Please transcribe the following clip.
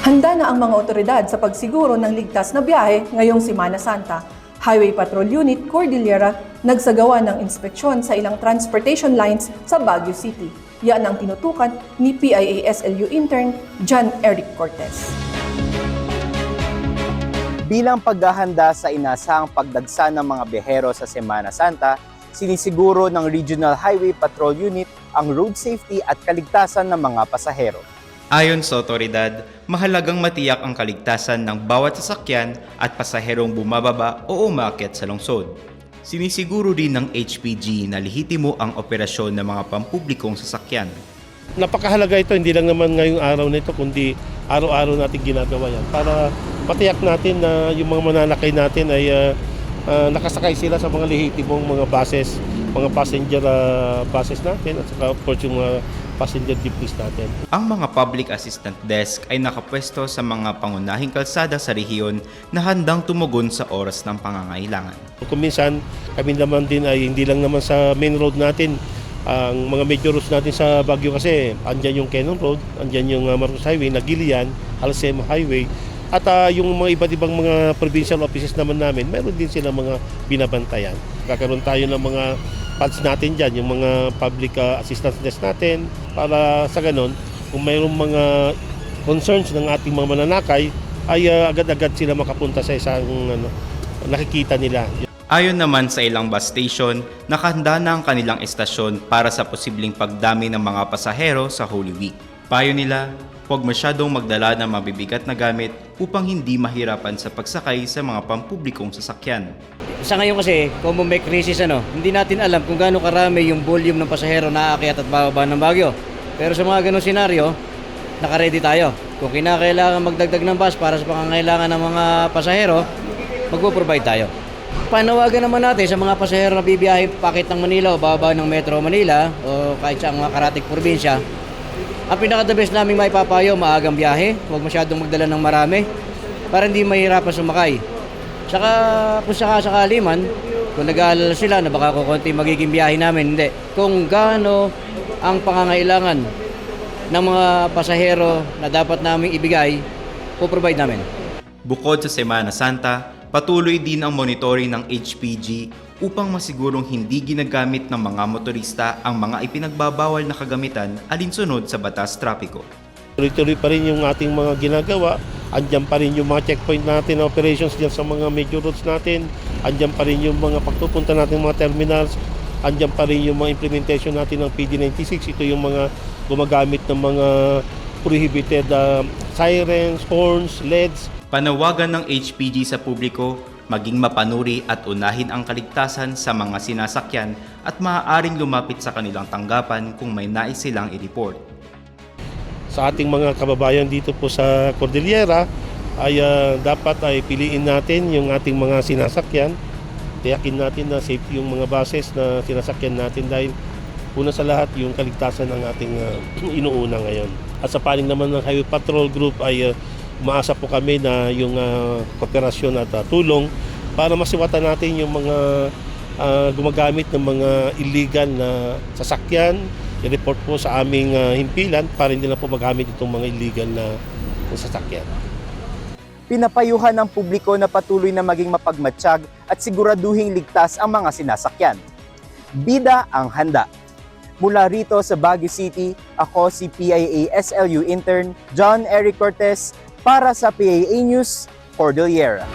Handa na ang mga otoridad sa pagsiguro ng ligtas na biyahe ngayong Semana Santa. Highway Patrol Unit Cordillera nagsagawa ng inspeksyon sa ilang transportation lines sa Baguio City. Yan ang tinutukan ni PIA-SLU intern John Eric Cortez. Bilang paghahanda sa inasahang pagdagsa ng mga biyahero sa Semana Santa, sinisiguro ng Regional Highway Patrol Unit ang road safety at kaligtasan ng mga pasahero. Ayon sa otoridad, mahalagang matiyak ang kaligtasan ng bawat sasakyan at pasaherong bumababa o umakyat sa lungsod. Sinisiguro din ng HPG na lehitimo ang operasyon ng mga pampublikong sasakyan. Napakahalaga ito, hindi lang naman ngayong araw nito, kundi araw-araw natin ginagawa yan para matiyak natin na yung mga mananakay natin ay nakasakay sila sa mga lehitimong mga buses, mga passenger buses natin at saka of course yung mga passenger jeepneys natin. Ang mga public assistant desk ay nakapwesto sa mga pangunahing kalsada sa rehiyon na handang tumugon sa oras ng pangangailangan. Kung minsan, kami naman din ay hindi lang naman sa main road natin, ang mga major roads natin sa Baguio kasi andyan yung Quezon Road, andyan yung Marcos Highway, Nagilian, Alcem Highway, at yung mga iba't ibang mga provincial offices naman namin, meron din sila mga binabantayan. Kakaroon tayo ng mga pads natin dyan, yung mga public assistance desk natin, para sa ganon, kung mayroong mga concerns ng ating mga mananakay, ay agad-agad sila makapunta sa isang nakikita nila. Ayon naman sa ilang bus station, nakahanda na ang kanilang estasyon para sa posibleng pagdami ng mga pasahero sa Holy Week. Payo nila, huwag masyadong magdala ng mabibigat na gamit upang hindi mahirapan sa pagsakay sa mga pampublikong sasakyan. Sa ngayon kasi, kung may krisis, hindi natin alam kung gaano karami yung volume ng pasahero na aakyat at bababa ng Baguio. Pero sa mga ganong senaryo, naka-ready tayo. Kung kinakailangan magdagdag ng bus para sa pangangailangan ng mga pasahero, magpo-provide tayo. Panawagan naman natin sa mga pasahero na bibiyahe pakit ng Manila o bababa ng Metro Manila o kahit sa mga karatig probinsya, ang pinaka-the best namin maipapayo, maagang biyahe, huwag masyadong magdala ng marami para hindi mahirapan sumakay. Saka kung sakali man, kung nag-aalala sila na baka kukunti magiging biyahe namin, hindi. Kung gaano ang pangangailangan ng mga pasahero na dapat namin ibigay, po-provide namin. Bukod sa Semana Santa, patuloy din ang monitoring ng HPG upang masigurong hindi ginagamit ng mga motorista ang mga ipinagbabawal na kagamitan alinsunod sa batas trapiko. Tuloy-tuloy pa rin yung ating mga ginagawa, andyan pa rin yung mga checkpoint natin, operations dyan sa mga major roads natin, andyan pa rin yung mga pagpupunta natin mga terminals, andyan pa rin yung mga implementation natin ng PD96, ito yung mga gumagamit ng mga prohibited sirens, horns, LEDs. Panawagan ng HPG sa publiko, maging mapanuri at unahin ang kaligtasan sa mga sinasakyan at maaaring lumapit sa kanilang tanggapan kung may nais silang i-report. Sa ating mga kababayan dito po sa Cordillera ay dapat ay piliin natin yung ating mga sinasakyan. Tiyakin natin na safety yung mga buses na sinasakyan natin dahil una sa lahat yung kaligtasan ng ating inuuna ngayon. At sa panig naman ng Highway Patrol Group ay umaasa po kami na yung kooperasyon at tulong para masiwatan natin yung mga gumagamit ng mga illegal na sasakyan. I-report po sa aming himpilan para hindi na po magamit itong mga illegal na sasakyan. Pinapayuhan ng publiko na patuloy na maging mapagmatsyag at siguraduhing ligtas ang mga sinasakyan. Bida ang handa. Mula rito sa Baguio City, ako si PIA-SLU intern John Eric Cortez para sa PIA News, Cordillera.